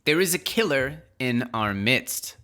There is a killer in our midst.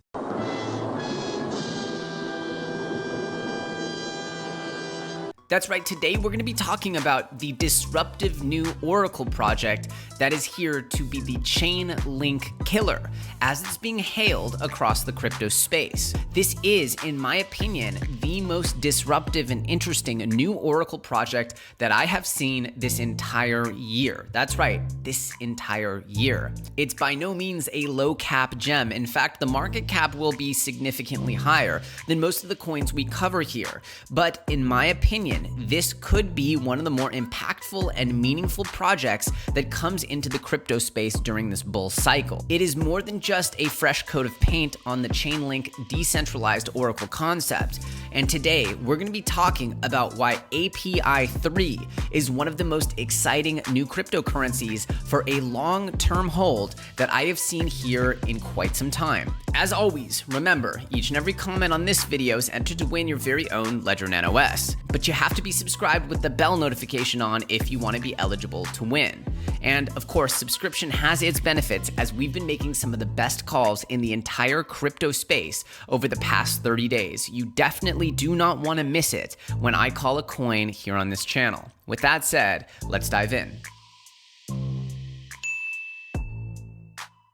That's right, today we're going to be talking about the disruptive new Oracle project that is here to be the CHAINLINK killer, as it's being hailed across the crypto space. This is, in my opinion, the most disruptive and interesting new Oracle project that I have seen this entire year. That's right, this entire year. It's by no means a low cap gem. In fact, the market cap will be significantly higher than most of the coins we cover here. But in my opinion, this could be one of the more impactful and meaningful projects that comes into the crypto space during this bull cycle. It is more than just a fresh coat of paint on the Chainlink decentralized Oracle concept. And today, we're going to be talking about why API3 is one of the most exciting new cryptocurrencies for a long-term hold that I have seen here in quite some time. As always, remember, each and every comment on this video is entered to win your very own Ledger Nano S. But you have to be subscribed with the bell notification on if you want to be eligible to win. And of course, subscription has its benefits, as we've been making some of the best calls in the entire crypto space over the past 30 days. You definitely do not want to miss it when I call a coin here on this channel. With that said, let's dive in.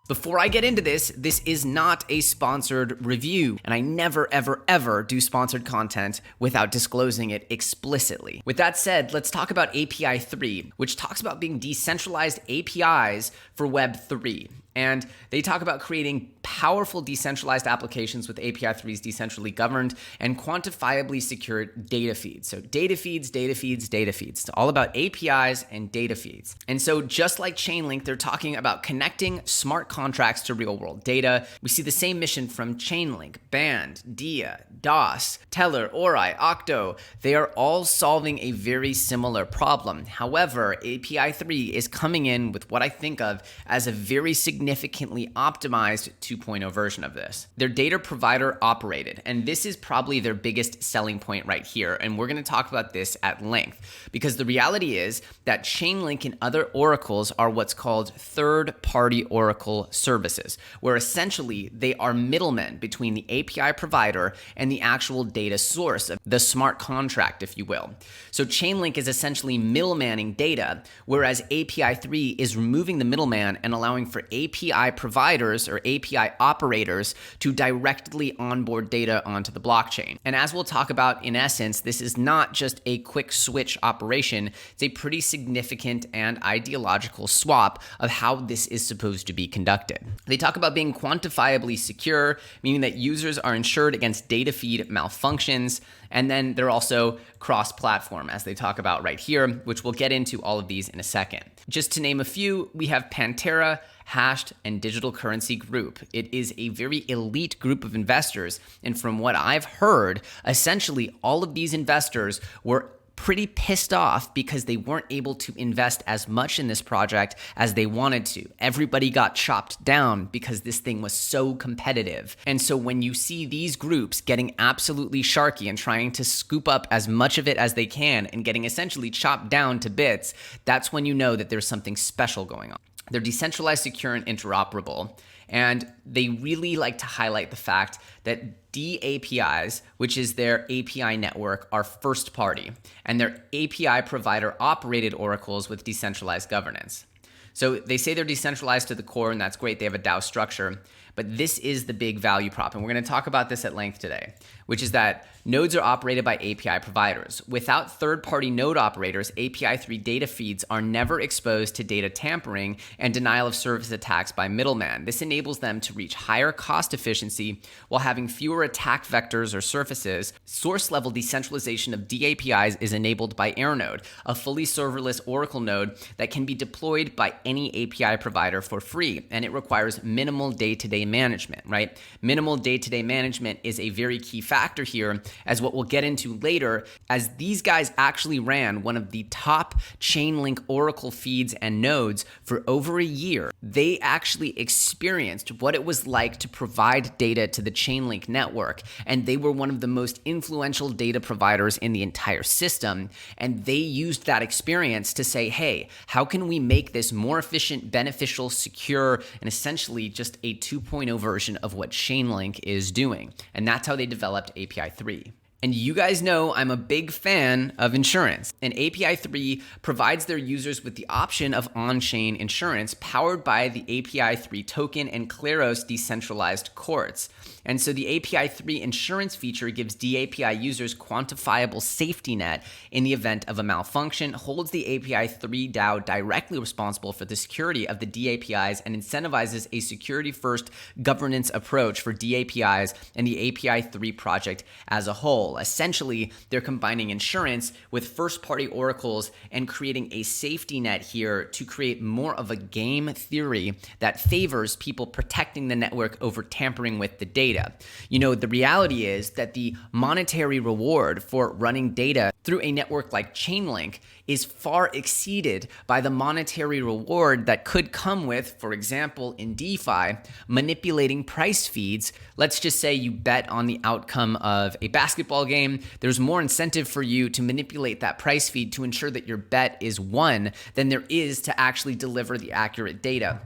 Before I get into this is not a sponsored review, and I never, ever, ever do sponsored content without disclosing it explicitly. With that said, let's talk about API3, which talks about being decentralized APIs for Web3. And they talk about creating powerful decentralized applications with API3's decentrally governed and quantifiably secured data feeds. So data feeds. It's all about APIs and data feeds. And so just like Chainlink, they're talking about connecting smart contracts to real world data. We see the same mission from Chainlink, Band, Dia, DOS, Teller, Ori, Octo. They are all solving a very similar problem. However, API3 is coming in with what I think of as a very significantly optimized 2.0 version of this. Their data provider operated, and this is probably their biggest selling point right here. And we're going to talk about this at length, because the reality is that Chainlink and other oracles are what's called third-party oracle services, where essentially they are middlemen between the API provider and the actual data source, the smart contract, if you will. So Chainlink is essentially middlemaning data, whereas API3 is removing the middleman and allowing for API providers or API operators to directly onboard data onto the blockchain. And as we'll talk about, in essence, this is not just a quick switch operation. It's a pretty significant and ideological swap of how this is supposed to be conducted. They talk about being quantifiably secure, meaning that users are insured against data feed malfunctions. And then they're also cross-platform, as they talk about right here, which we'll get into all of these in a second. Just to name a few, we have Pantera, Hashed, and Digital Currency Group. It is a very elite group of investors, and from what I've heard, essentially all of these investors were pretty pissed off because they weren't able to invest as much in this project as they wanted to. Everybody got chopped down because this thing was so competitive. And so when you see these groups getting absolutely sharky and trying to scoop up as much of it as they can and getting essentially chopped down to bits, that's when you know that there's something special going on. They're decentralized, secure, and interoperable. And they really like to highlight the fact that DAPIs, which is their API network, are first party, and they're API provider operated oracles with decentralized governance. So they say they're decentralized to the core, and that's great. They have a DAO structure. But this is the big value prop, and we're going to talk about this at length today, which is that nodes are operated by API providers. Without third-party node operators, API3 data feeds are never exposed to data tampering and denial of service attacks by middlemen. This enables them to reach higher cost efficiency while having fewer attack vectors or surfaces. Source-level decentralization of DAPIs is enabled by AirNode, a fully serverless Oracle node that can be deployed by any API provider for free, and it requires minimal day-to-day management, right? Minimal day-to-day management is a very key factor here, as what we'll get into later, as these guys actually ran one of the top Chainlink Oracle feeds and nodes for over a year. They actually experienced what it was like to provide data to the Chainlink network, and they were one of the most influential data providers in the entire system, and they used that experience to say, hey, how can we make this more more efficient, beneficial, secure, and essentially just a 2.0 version of what CHAINLINK is doing. And that's how they developed API 3. And you guys know I'm a big fan of insurance. And API 3 provides their users with the option of on-chain insurance powered by the API 3 token and Kleros decentralized courts. And so the API 3 insurance feature gives DAPI users quantifiable safety net in the event of a malfunction, holds the API 3 DAO directly responsible for the security of the DAPIs, and incentivizes a security-first governance approach for DAPIs and the API 3 project as a whole. Essentially, they're combining insurance with first-party oracles and creating a safety net here to create more of a game theory that favors people protecting the network over tampering with the data. You know, the reality is that the monetary reward for running data through a network like CHAINLINK is far exceeded by the monetary reward that could come with, for example, in DeFi, manipulating price feeds. Let's just say you bet on the outcome of a basketball game. There's more incentive for you to manipulate that price feed to ensure that your bet is won than there is to actually deliver the accurate data.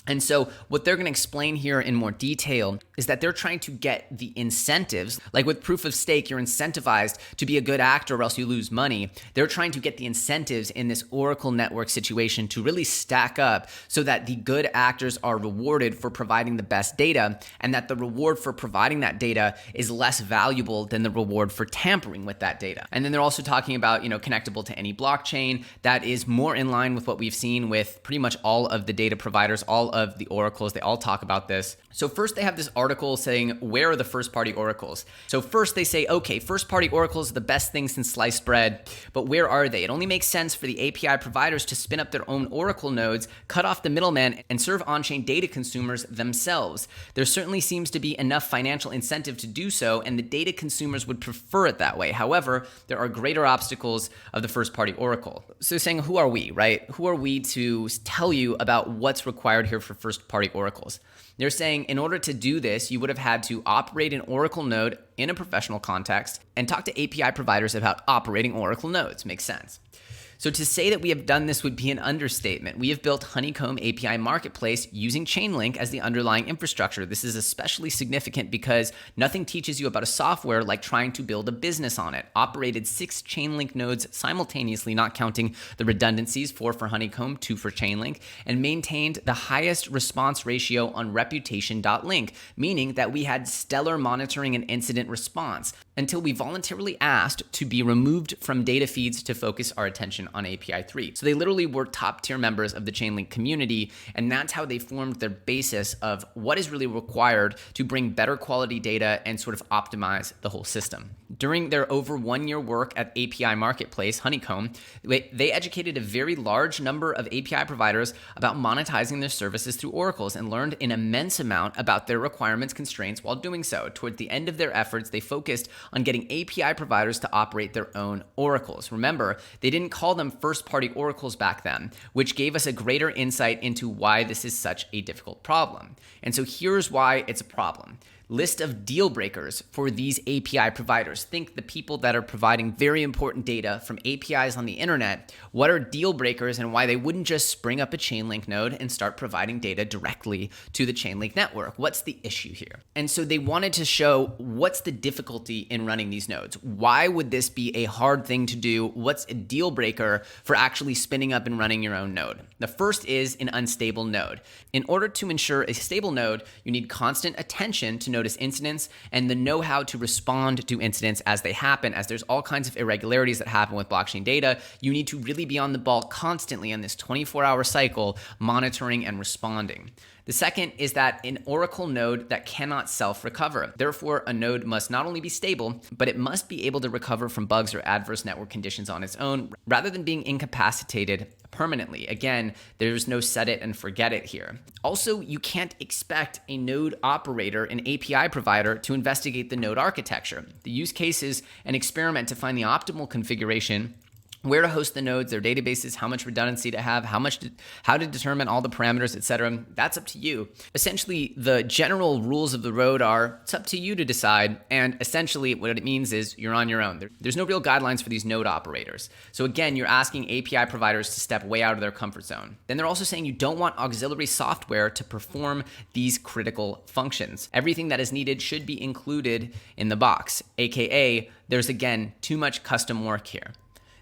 And so what they're going to explain here in more detail is that they're trying to get the incentives, like with proof of stake, you're incentivized to be a good actor or else you lose money. They're trying to get the incentives in this Oracle network situation to really stack up so that the good actors are rewarded for providing the best data, and that the reward for providing that data is less valuable than the reward for tampering with that data. And then they're also talking about, connectable to any blockchain. That is more in line with what we've seen with pretty much all of the data providers, all of the oracles. They all talk about this. So first they have this article saying, where are the first party oracles? So first they say, okay, first party oracles are the best thing since sliced bread, but where are they? It only makes sense for the API providers to spin up their own oracle nodes, cut off the middleman, and serve on-chain data consumers themselves. There certainly seems to be enough financial incentive to do so, and the data consumers would prefer it that way. However, there are greater obstacles of the first party oracle. So saying, who are we, right? Who are we to tell you about what's required here for first party oracles? They're saying in order to do this, you would have had to operate an Oracle node in a professional context and talk to API providers about operating Oracle nodes. Makes sense. So to say that we have done this would be an understatement. We have built Honeycomb API Marketplace using CHAINLINK as the underlying infrastructure. This is especially significant because nothing teaches you about a software like trying to build a business on it. Operated 6 CHAINLINK nodes simultaneously, not counting the redundancies, 4 for Honeycomb, 2 for CHAINLINK, and maintained the highest response ratio on reputation.link, meaning that we had stellar monitoring and incident response until we voluntarily asked to be removed from data feeds to focus our attention on API 3. So they literally were top tier members of the CHAINLINK community, and that's how they formed their basis of what is really required to bring better quality data and sort of optimize the whole system. During their over 1 year work at API Marketplace, Honeycomb, they educated a very large number of API providers about monetizing their services through oracles and learned an immense amount about their requirements, constraints while doing so. Toward the end of their efforts, they focused on getting API providers to operate their own oracles. Remember, they didn't call them first-party oracles back then, which gave us a greater insight into why this is such a difficult problem. And so here's why it's a problem. List of deal breakers for these API providers. Think the people that are providing very important data from APIs on the internet. What are deal breakers and why they wouldn't just spring up a CHAINLINK node and start providing data directly to the CHAINLINK network? What's the issue here? And so they wanted to show what's the difficulty in running these nodes. Why would this be a hard thing to do? What's a deal breaker for actually spinning up and running your own node? The first is an unstable node. In order to ensure a stable node, you need constant attention to notice incidents and the know-how to respond to incidents as they happen. As there's all kinds of irregularities that happen with blockchain data, you need to really be on the ball constantly on this 24-hour cycle, monitoring and responding. The second is that an Oracle node that cannot self-recover. Therefore, a node must not only be stable, but it must be able to recover from bugs or adverse network conditions on its own, rather than being incapacitated permanently. Again, there's no set it and forget it here. Also, you can't expect a node operator, an API provider, to investigate the node architecture. The use case is an experiment to find the optimal configuration where to host the nodes, their databases, how much redundancy to have, how to determine all the parameters, etc. That's up to you. Essentially, the general rules of the road are, it's up to you to decide, and essentially what it means is you're on your own. There's no real guidelines for these node operators. So again, you're asking API providers to step way out of their comfort zone. Then they're also saying you don't want auxiliary software to perform these critical functions. Everything that is needed should be included in the box, aka there's again too much custom work here.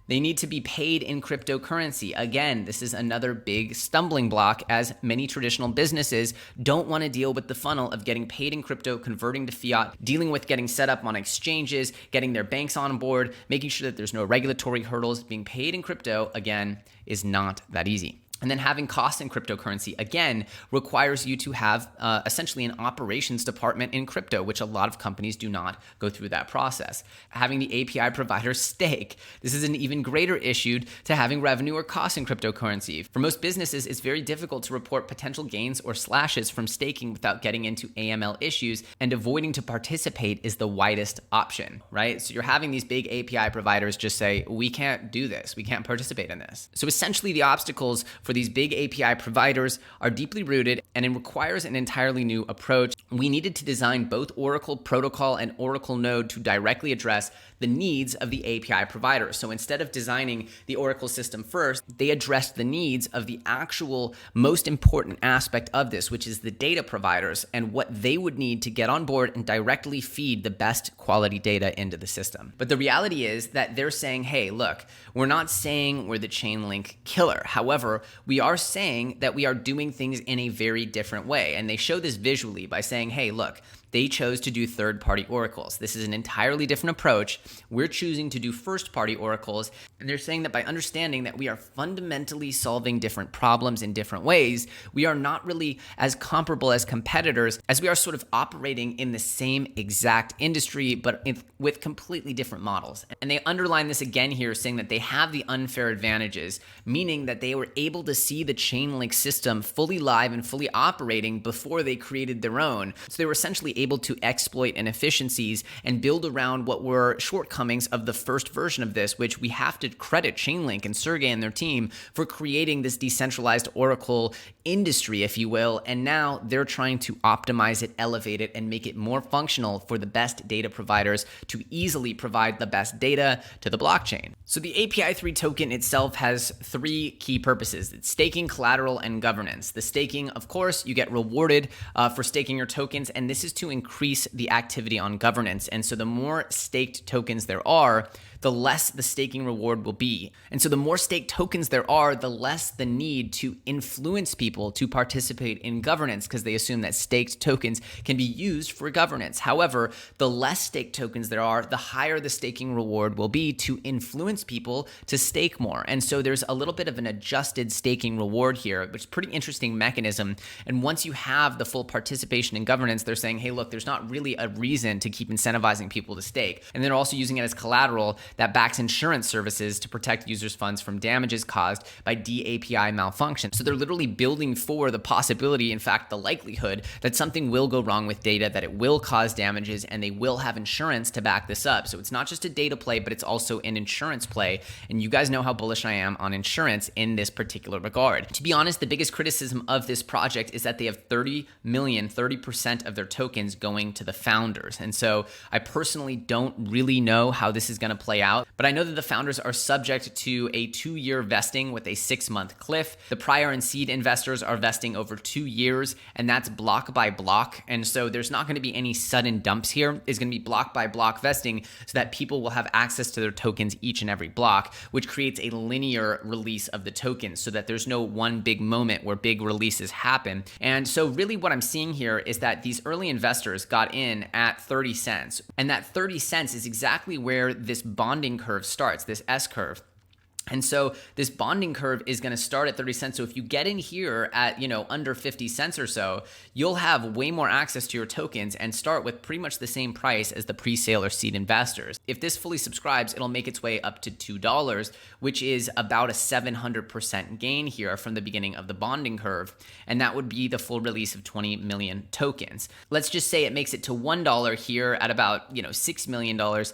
They need to be paid in cryptocurrency. Again, this is another big stumbling block, as many traditional businesses don't want to deal with the funnel of getting paid in crypto, converting to fiat, dealing with getting set up on exchanges, getting their banks on board, making sure that there's no regulatory hurdles. Being paid in crypto, again, is not that easy. And then having costs in cryptocurrency, again, requires you to have essentially an operations department in crypto, which a lot of companies do not go through that process. Having the API provider stake, this is an even greater issue to having revenue or costs in cryptocurrency. For most businesses, it's very difficult to report potential gains or slashes from staking without getting into AML issues, and avoiding to participate is the widest option, right? So you're having these big API providers just say, we can't do this, we can't participate in this. So essentially the obstacles for these big API providers are deeply rooted, and it requires an entirely new approach. We needed to design both Oracle protocol and Oracle node to directly address the needs of the API provider. So instead of designing the Oracle system first, they addressed the needs of the actual most important aspect of this, which is the data providers and what they would need to get on board and directly feed the best quality data into the system. But the reality is that they're saying, hey, look, we're not saying we're the Chainlink killer. However, we are saying that we are doing things in a very different way. And they show this visually by saying, hey, look, they chose to do third-party oracles. This is an entirely different approach. We're choosing to do first-party oracles. And they're saying that by understanding that we are fundamentally solving different problems in different ways, we are not really as comparable as competitors, as we are sort of operating in the same exact industry, but with completely different models. And they underline this again here, saying that they have the unfair advantages, meaning that they were able to see the Chainlink system fully live and fully operating before they created their own. So they were essentially able to exploit inefficiencies and build around what were shortcomings of the first version of this, which we have to credit Chainlink and Sergey and their team for creating this decentralized Oracle industry, if you will. And now they're trying to optimize it, elevate it, and make it more functional for the best data providers to easily provide the best data to the blockchain. So the API3 token itself has three key purposes. It's staking, collateral, and governance. The staking, of course, you get rewarded for staking your tokens, and this is to increase the activity on governance. And so the more staked tokens there are, the less the staking reward will be. And so the more staked tokens there are, the less the need to influence people to participate in governance, because they assume that staked tokens can be used for governance. However, the less staked tokens there are, the higher the staking reward will be to influence people to stake more. And so there's a little bit of an adjusted staking reward here, which is a pretty interesting mechanism. And once you have the full participation in governance, they're saying, hey, look, there's not really a reason to keep incentivizing people to stake. And they're also using it as collateral that backs insurance services to protect users' funds from damages caused by DAPI malfunction. So they're literally building for the possibility, in fact, the likelihood that something will go wrong with data, that it will cause damages, and they will have insurance to back this up. So it's not just a data play, but it's also an insurance play. And you guys know how bullish I am on insurance in this particular regard. To be honest, the biggest criticism of this project is that they have 30% of their tokens going to the founders. And so I personally don't really know how this is going to play out, but I know that the founders are subject to a 2-year vesting with a 6-month cliff. The prior and seed investors are vesting over 2 years, and that's block by block. And so there's not going to be any sudden dumps here. It's going to be block by block vesting so that people will have access to their tokens each and every block, which creates a linear release of the tokens so that there's no one big moment where big releases happen. And so really what I'm seeing here is that these early investors got in at 30 cents, and that 30 cents is exactly where this bonding curve starts, this S curve. And so this bonding curve is going to start at 30 cents. So if you get in here at, under 50 cents or so, you'll have way more access to your tokens and start with pretty much the same price as the pre-sale or seed investors. If this fully subscribes, it'll make its way up to $2, which is about a 700% gain here from the beginning of the bonding curve. And that would be the full release of 20 million tokens. Let's just say it makes it to $1 here at about, $6 million.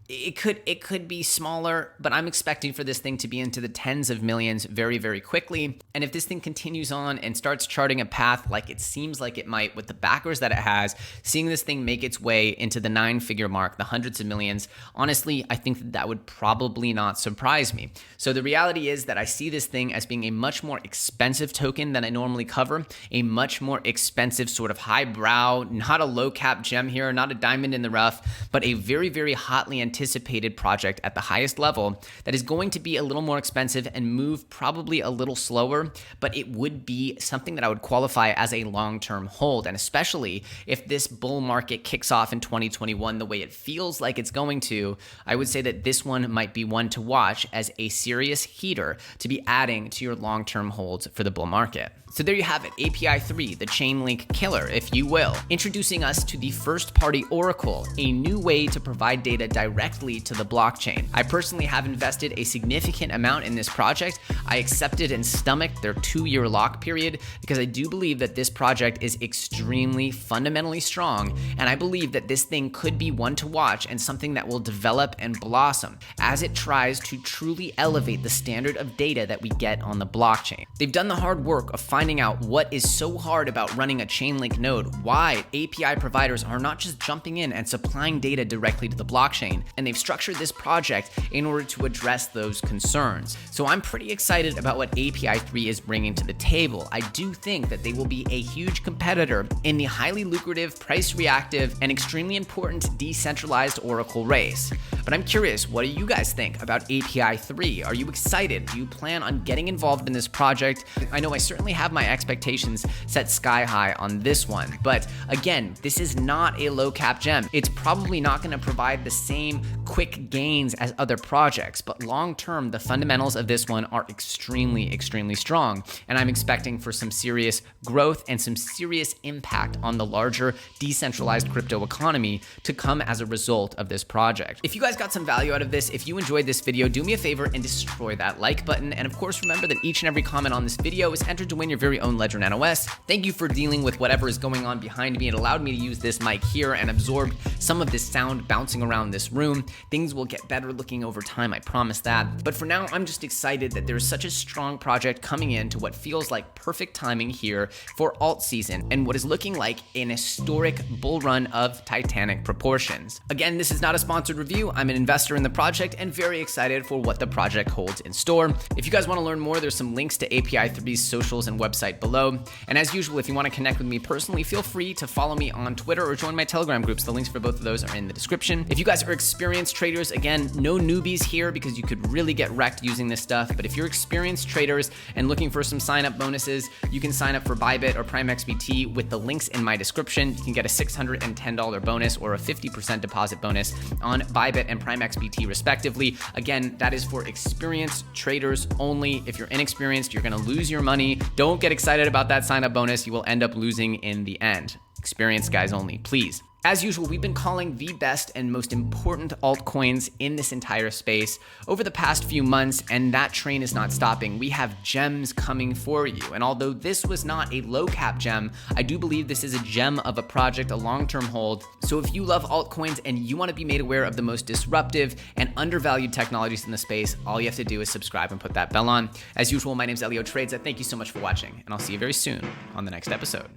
It could be smaller, but I'm expecting for this thing to be into the tens of millions very, very quickly. And if this thing continues on and starts charting a path like it seems like it might with the backers that it has, seeing this thing make its way into the 9-figure mark, the hundreds of millions, honestly, I think that would probably not surprise me. So the reality is that I see this thing as being a much more expensive token than I normally cover, a much more expensive sort of highbrow, not a low cap gem here, not a diamond in the rough, but a very, very hotly anticipated project at the highest level that is going to be a little more expensive and move probably a little slower, but it would be something that I would qualify as a long-term hold. And especially if this bull market kicks off in 2021 the way it feels like it's going to, I would say that this one might be one to watch as a serious heater to be adding to your long-term holds for the bull market. So there you have it, API3, the Chainlink killer, if you will, introducing us to the first-party oracle, a new way to provide data directly to the blockchain. I personally have invested a significant amount in this project. I accepted and stomached their 2-year lock period because I do believe that this project is extremely fundamentally strong, and I believe that this thing could be one to watch and something that will develop and blossom as it tries to truly elevate the standard of data that we get on the blockchain. They've done the hard work of finding out what is so hard about running a Chainlink node, why API providers are not just jumping in and supplying data directly to the blockchain, and they've structured this project in order to address those concerns. So I'm pretty excited about what API3 is bringing to the table. I do think that they will be a huge competitor in the highly lucrative, price-reactive, and extremely important decentralized Oracle race. But I'm curious, what do you guys think about API3? Are you excited? Do you plan on getting involved in this project? I know I certainly have my expectations set sky high on this one, but again, this is not a low cap gem. It's probably not going to provide the same quick gains as other projects, but long term, the fundamentals of this one are extremely, extremely strong, and I'm expecting for some serious growth and some serious impact on the larger decentralized crypto economy to come as a result of this project. If you guys got some value out of this, if you enjoyed this video, do me a favor and destroy that like button, and of course remember that each and every comment on this video is entered to win your very own Ledger Nano S. Thank you for dealing with whatever is going on behind me. It allowed me to use this mic here and absorb some of this sound bouncing around this room. Things will get better looking over time, I promise that. But for now, I'm just excited that there's such a strong project coming in to what feels like perfect timing here for alt season and what is looking like an historic bull run of titanic proportions. Again, this is not a sponsored review. I'm an investor in the project and very excited for what the project holds in store. If you guys want to learn more, there's some links to API3's socials and website below. And as usual, if you want to connect with me personally, feel free to follow me on Twitter or join my Telegram groups. The links for both of those are in the description. If you guys are experienced traders, again, no newbies here because you could really get wrecked using this stuff. But if you're experienced traders and looking for some sign-up bonuses, you can sign up for Bybit or Prime XBT with the links in my description. You can get a $610 bonus or a 50% deposit bonus on Bybit and Prime XBT respectively. Again, that is for experienced traders only. If you're inexperienced, you're going to lose your money. Don't get excited about that sign-up bonus. You will end up losing in the end. Experienced guys only, please. As usual, we've been calling the best and most important altcoins in this entire space over the past few months, and that train is not stopping. We have gems coming for you. And although this was not a low cap gem, I do believe this is a gem of a project, a long-term hold. So if you love altcoins and you want to be made aware of the most disruptive and undervalued technologies in the space, all you have to do is subscribe and put that bell on. As usual, my name's Elio Trades. Thank you so much for watching, and I'll see you very soon on the next episode.